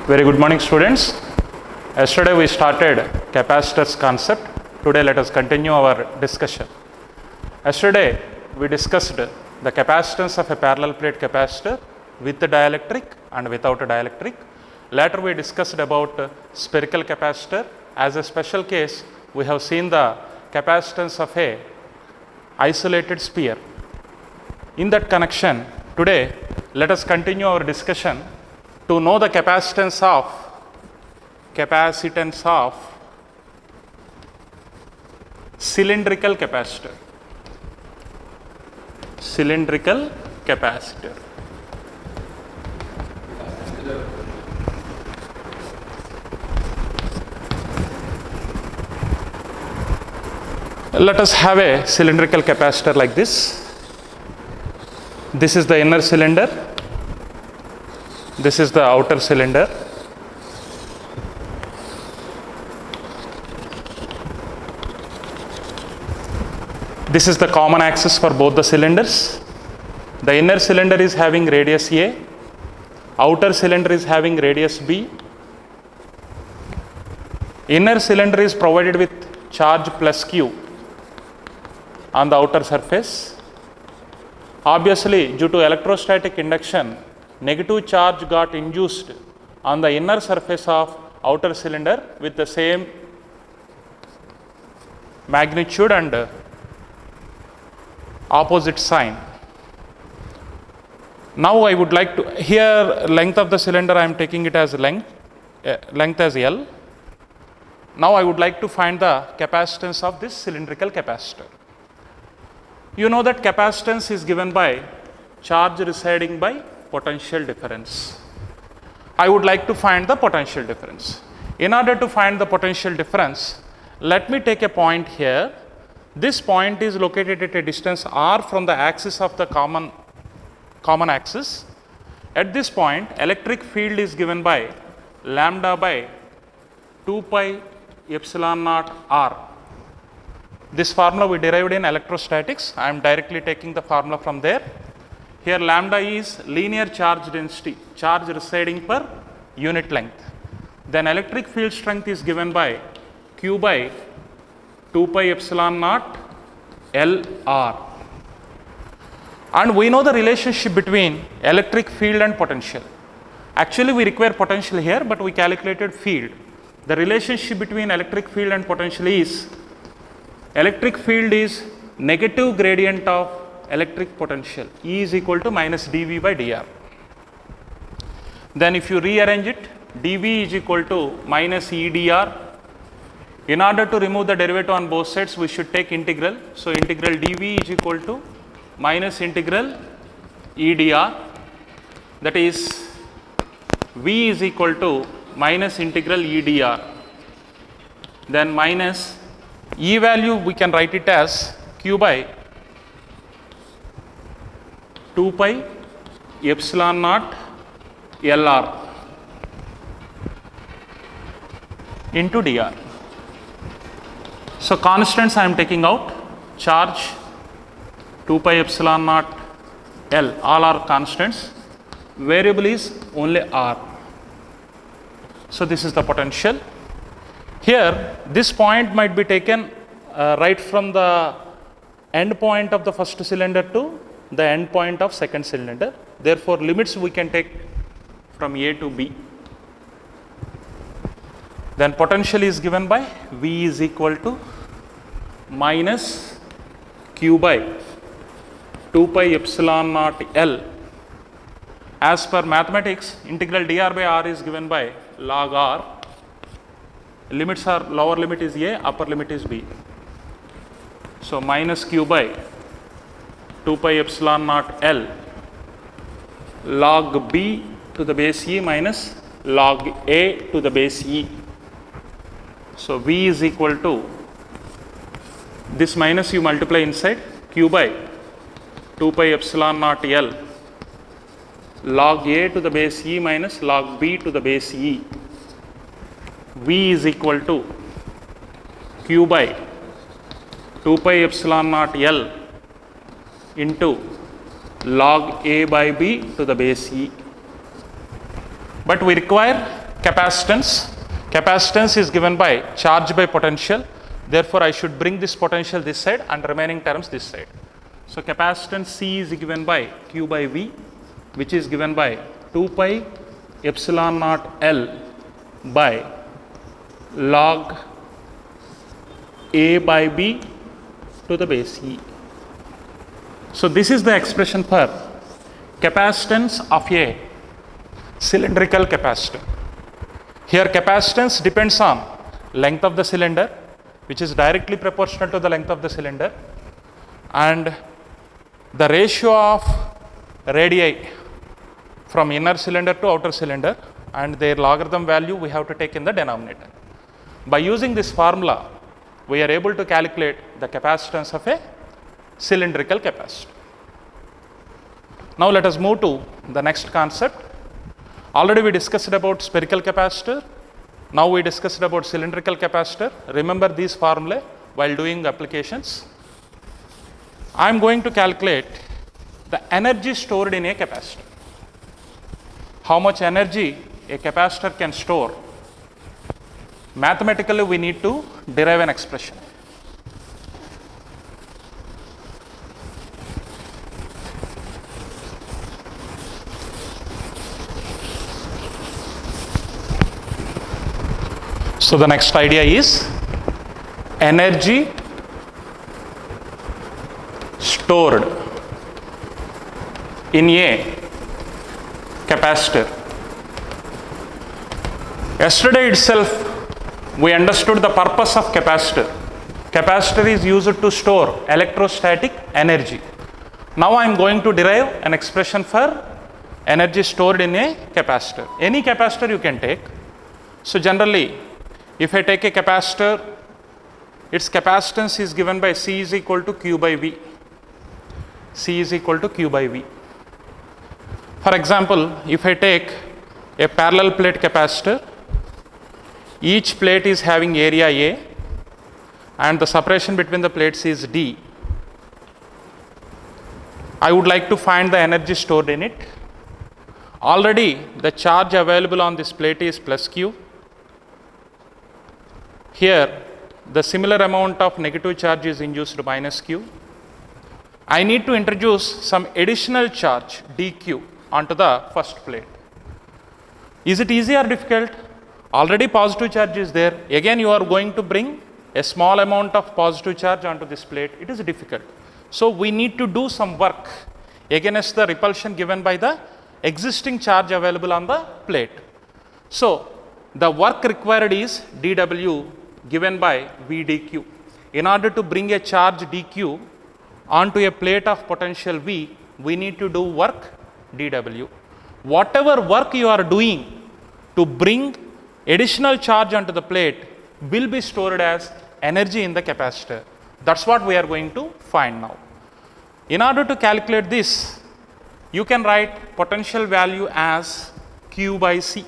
Very good morning, students. Yesterday we started capacitors concept. Today let us continue our discussion. Yesterday we discussed the capacitance of a parallel plate capacitor with the dielectric and without a dielectric. Later we discussed about spherical capacitor. As a special case, we have seen the capacitance of a isolated sphere. In that connection, today let us continue our discussion to know the capacitance of cylindrical capacitor. Cylindrical capacitor. Let us have a cylindrical capacitor like this. This is the inner cylinder. This is the outer cylinder. This is the common axis for both the cylinders. The inner cylinder is having radius A, outer cylinder is having radius B. Inner cylinder is provided with charge plus Q on the outer surface. Obviously, due to electrostatic induction, negative charge got induced on the inner surface of outer cylinder with the same magnitude and opposite sign. Now I would like to, here length of the cylinder I am taking it as length as L. Now I would like to find the capacitance of this cylindrical capacitor. You know that capacitance is given by charge residing by potential difference. I would like to find the potential difference. In order to find the potential difference, let me take a point here. This point is located at a distance r from the axis of the common axis. At this point, electric field is given by lambda by 2 pi epsilon naught r. This formula we derived in electrostatics. I am directly taking the formula from there. Here lambda is linear charge density, charge residing per unit length. Then electric field strength is given by Q by 2 pi epsilon naught LR. And we know the relationship between electric field and potential. Actually we require potential here, but we calculated field. The relationship between electric field and potential is electric field is negative gradient of electric potential, E is equal to minus dV by dr. Then if you rearrange it, dV is equal to minus E dr. In order to remove the derivative on both sides, we should take integral. So integral dV is equal to minus integral E dr, that is V is equal to minus integral E dr. Then minus E value we can write it as Q by 2 pi epsilon naught LR into dr. So constants I am taking out, charge 2 pi epsilon naught L, all are constants, variable is only R. So this is the potential. Here this point might be taken right from the end point of the first cylinder to the end point of second cylinder. Therefore limits we can take from A to B. Then potential is given by V is equal to minus Q by 2 pi epsilon naught L. As per mathematics, integral dr by r is given by log r. Limits are, lower limit is A, upper limit is B. So minus Q by 2 pi epsilon naught L log B to the base E minus log A to the base E. So V is equal to, this minus you multiply inside, Q by 2 pi epsilon naught L log A to the base E minus log B to the base E. V is equal to Q by 2 pi epsilon naught L into log A by B to the base E. But we require capacitance. Capacitance is given by charge by potential. Therefore, I should bring this potential this side and remaining terms this side. So, capacitance C is given by Q by V, which is given by 2 pi epsilon naught L by log A by B to the base E. So, this is the expression for capacitance of a cylindrical capacitor. Here capacitance depends on length of the cylinder, which is directly proportional to the length of the cylinder, and the ratio of radii from inner cylinder to outer cylinder, and their logarithm value we have to take in the denominator. By using this formula, we are able to calculate the capacitance of a cylindrical capacitor. Now let us move to the next concept. Already we discussed about spherical capacitor. Now we discussed about cylindrical capacitor. Remember these formulae while doing applications. I am going to calculate the energy stored in a capacitor. How much energy a capacitor can store. Mathematically, we need to derive an expression. So, the next idea is energy stored in a capacitor. Yesterday itself, we understood the purpose of capacitor. Capacitor is used to store electrostatic energy. Now I am going to derive an expression for energy stored in a capacitor. Any capacitor you can take. So generally, if I take a capacitor, its capacitance is given by C is equal to Q by V. C is equal to Q by V. For example, if I take a parallel plate capacitor, each plate is having area A and the separation between the plates is D. I would like to find the energy stored in it. Already the charge available on this plate is plus Q. Here the similar amount of negative charge is induced minus Q. I need to introduce some additional charge dQ onto the first plate. Is it easy or difficult? Already positive charge is there. Again you are going to bring a small amount of positive charge onto this plate. It is difficult. So we need to do some work against the repulsion given by the existing charge available on the plate. So the work required is dW given by V dQ. In order to bring a charge dQ onto a plate of potential V, we need to do work dW. Whatever work you are doing to bring additional charge onto the plate will be stored as energy in the capacitor. That's what we are going to find now. In order to calculate this, you can write potential value as Q by C.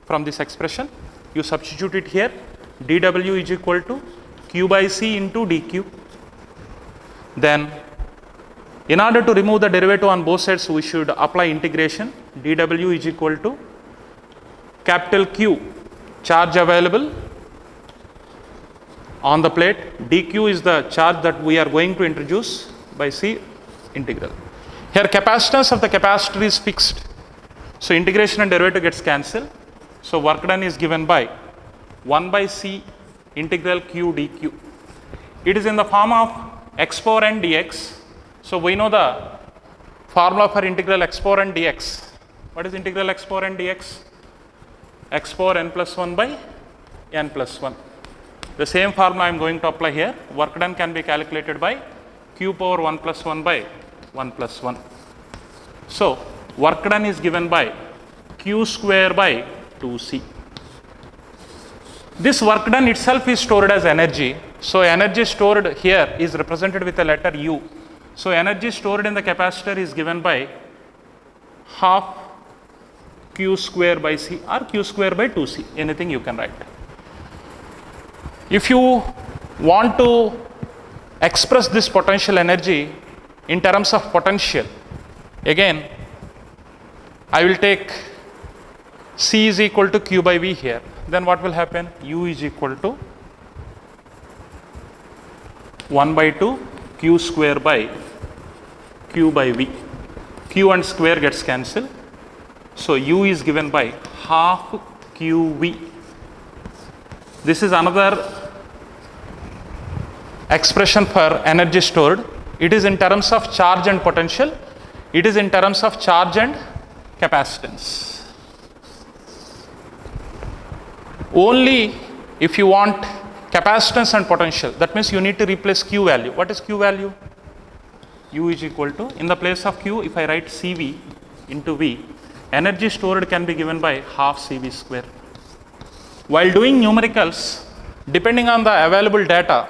From this expression, you substitute it here. dW is equal to Q by C into dQ. Then, in order to remove the derivative on both sides, we should apply integration. dW is equal to capital Q, charge available on the plate. dQ is the charge that we are going to introduce by C integral. Here capacitance of the capacitor is fixed. So integration and derivative gets cancelled. So work done is given by 1 by C integral Q dQ. It is in the form of x power n dx. So we know the formula for integral x power n dx. What is integral x power n dx? X power n plus 1 by n plus 1. The same formula I am going to apply here. Work done can be calculated by Q power 1 plus 1 by 1 plus 1. So work done is given by Q square by 2C. This work done itself is stored as energy. So energy stored here is represented with the letter U. So energy stored in the capacitor is given by half Q square by C or Q square by 2C, anything you can write. If you want to express this potential energy in terms of potential, again I will take C is equal to Q by V here, then what will happen? U is equal to 1 by 2 Q square by Q by V. Q and square gets cancelled. So U is given by half QV. This is another expression for energy stored. It is in terms of charge and potential. It is in terms of charge and capacitance. Only if you want capacitance and potential, that means you need to replace Q value. What is Q value? U is equal to, in the place of Q, if I write CV into V, energy stored can be given by half CV square. While doing numericals, depending on the available data,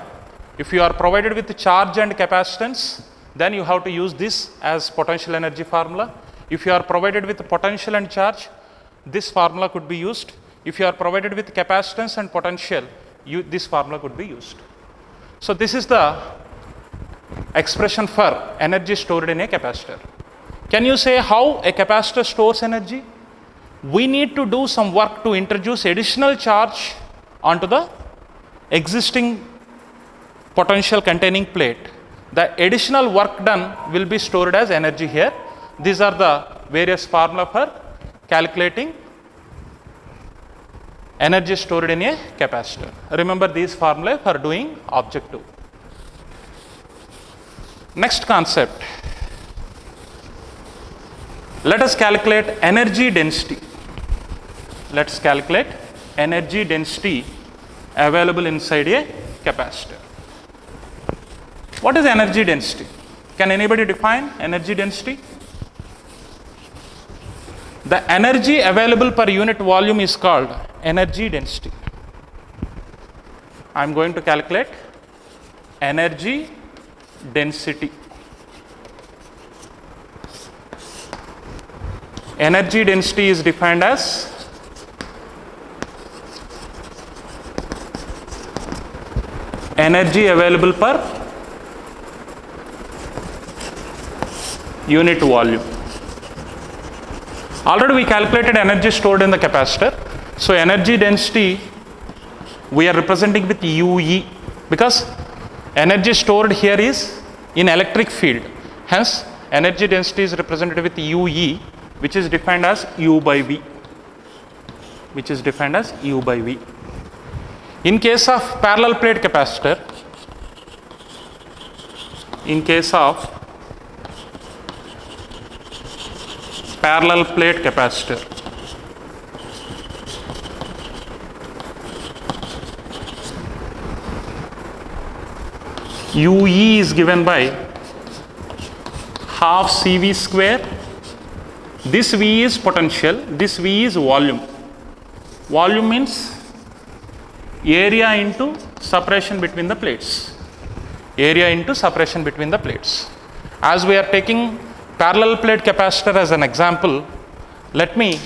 if you are provided with charge and capacitance, then you have to use this as potential energy formula. If you are provided with potential and charge, this formula could be used. If you are provided with capacitance and potential, this formula could be used. So this is the expression for energy stored in a capacitor. Can you say how a capacitor stores energy? We need to do some work to introduce additional charge onto the existing potential containing plate. The additional work done will be stored as energy here. These are the various formula for calculating energy stored in a capacitor. Remember these formulae for doing objective. Next concept. Let us calculate energy density. Let's calculate energy density available inside a capacitor. What is energy density? Can anybody define energy density? The energy available per unit volume is called energy density. I am going to calculate energy density. Energy density is defined as energy available per unit volume. Already we calculated energy stored in the capacitor. So energy density we are representing with UE, because energy stored here is in electric field. Hence energy density is represented with UE, which is defined as U by V. Which is defined as U by V. In case of parallel plate capacitor, in case of parallel plate capacitor, UE is given by half CV square. This V is potential, this V is volume. Volume means area into separation between the plates. Area into separation between the plates. As we are taking parallel plate capacitor as an example, let me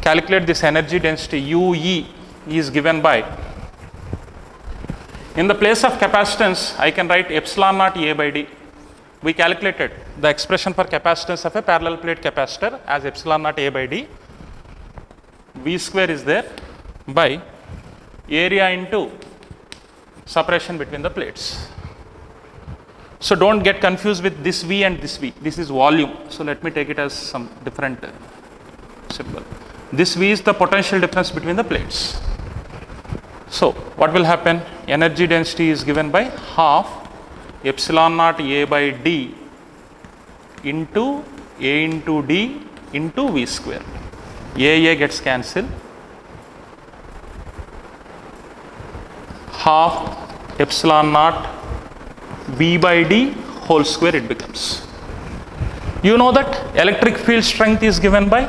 calculate this energy density. UE is given by, in the place of capacitance, I can write epsilon naught A by D. We calculated the expression for capacitance of a parallel plate capacitor as epsilon naught A by D. V square is there by area into separation between the plates. So don't get confused with this V and this V. This is volume. So let me take it as some different symbol. This V is the potential difference between the plates. So what will happen? Energy density is given by half epsilon naught A by D into A into D into V square. A gets cancelled. Half epsilon naught V by D whole square it becomes. You know that electric field strength is given by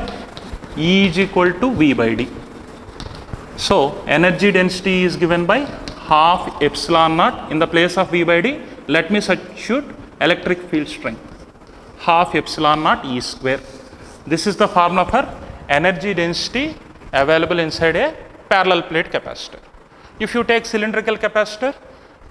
E is equal to V by D. So energy density is given by half epsilon naught, in the place of V by D, let me substitute electric field strength, half epsilon naught E square. This is the formula for energy density available inside a parallel plate capacitor. If you take cylindrical capacitor,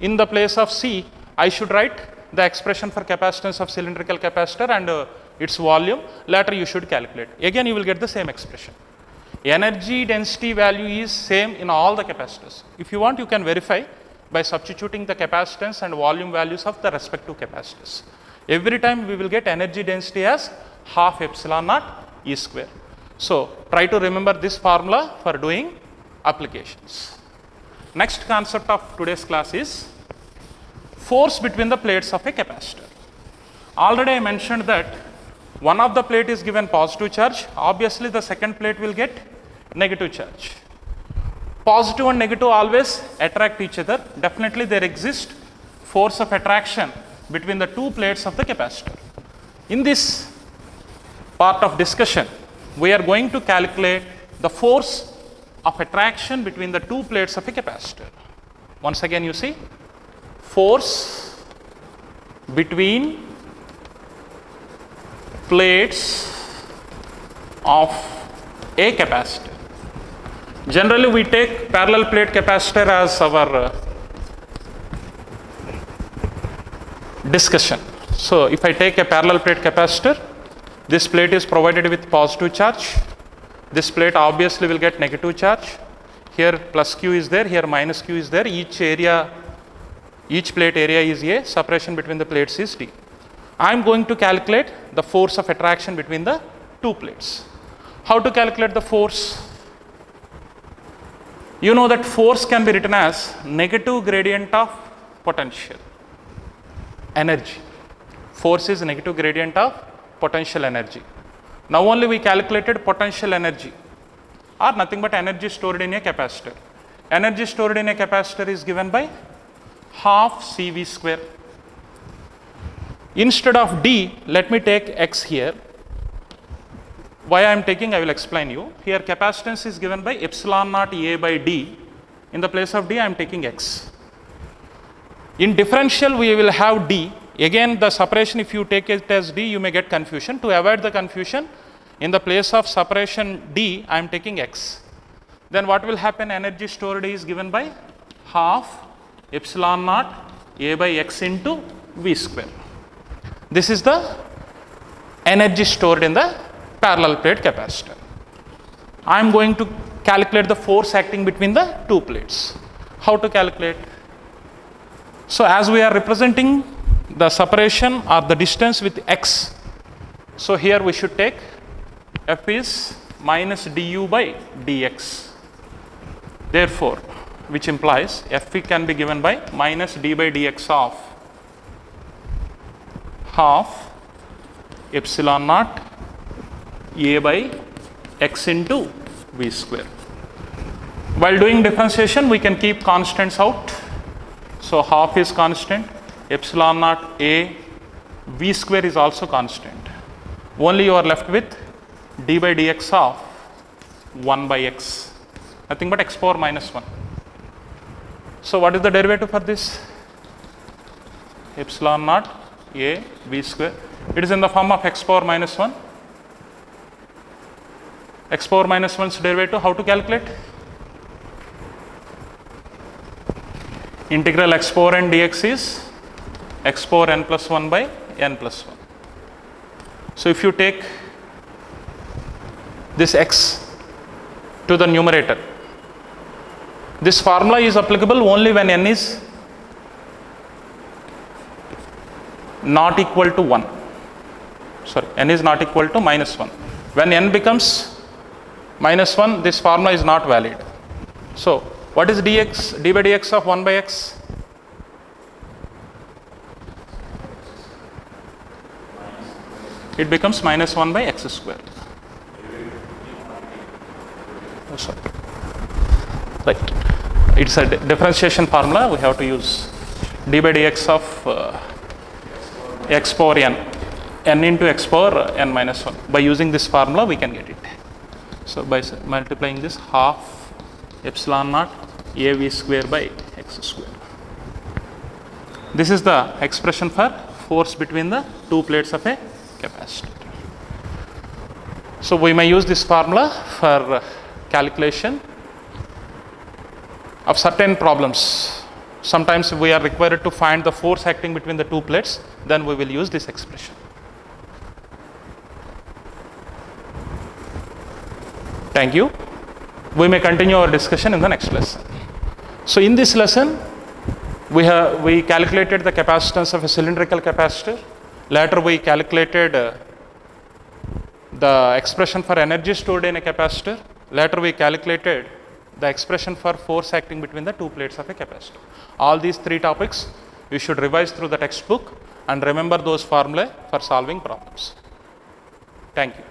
in the place of C, I should write the expression for capacitance of cylindrical capacitor and its volume. Later you should calculate. Again you will get the same expression. energy density value is same in all the capacitors. If you want, you can verify by substituting the capacitance and volume values of the respective capacitors. Every time we will get energy density as half epsilon naught E square. So try to remember this formula for doing applications. Next concept of today's class is force between the plates of a capacitor. Already I mentioned that one of the plate is given positive charge, obviously the second plate will get negative charge. Positive and negative always attract each other. Definitely there exists force of attraction between the two plates of the capacitor. In this part of discussion, we are going to calculate the force of attraction between the two plates of a capacitor. Once again you see, force between plates of a capacitor. Generally we take parallel plate capacitor as our discussion. So if I take a parallel plate capacitor, this plate is provided with positive charge. This plate obviously will get negative charge. Here plus Q is there, here minus Q is there. Each plate area is A, separation between the plates is D. I am going to calculate the force of attraction between the two plates. How to calculate the force? You know that force can be written as negative gradient of potential energy. Force is negative gradient of potential energy. Now only we calculated potential energy, or nothing but energy stored in a capacitor. Energy stored in a capacitor is given by half CV square. Instead of D, let me take X here. Why I am taking, I will explain you. Here capacitance is given by epsilon naught A by D. In the place of D, I am taking X. In differential, we will have D. Again, the separation, if you take it as D, you may get confusion. To avoid the confusion, in the place of separation D, I am taking X. Then what will happen? Energy stored is given by half epsilon naught A by X into V square. This is the energy stored in the parallel plate capacitor. I am going to calculate the force acting between the two plates. How to calculate? So as we are representing the separation or the distance with X, so here we should take F is minus du by dx. Therefore, which implies F can be given by minus d by dx of half epsilon naught A by X into V square. While doing differentiation, we can keep constants out. So half is constant, epsilon naught A, V square is also constant. Only you are left with d by dx of 1 by x, nothing but x power minus 1. So what is the derivative for this? Epsilon naught A V square. It is in the form of x power minus 1. X power minus 1's derivative, how to calculate? Integral x power n dx is x power n plus 1 by n plus 1. So if you take this x to the numerator, this formula is applicable only when n is not equal to 1. Sorry, n is not equal to minus 1. When n becomes minus 1, this formula is not valid. So what is dx, d by dx of 1 by x? It becomes minus 1 by x square. Oh, sorry. Right. It's a differentiation formula. We have to use d by dx of x power n into x power n minus 1. By using this formula, we can get it. So by multiplying this, half epsilon naught A V square by x square. This is the expression for force between the two plates of a capacitor. So we may use this formula for calculation of certain problems. Sometimes we are required to find the force acting between the two plates, then we will use this expression. Thank you. We may continue our discussion in the next lesson. So in this lesson, we calculated the capacitance of a cylindrical capacitor. Later we calculated the expression for energy stored in a capacitor. Later we calculated the expression for force acting between the two plates of a capacitor. All these three topics you should revise through the textbook and remember those formulae for solving problems. Thank you.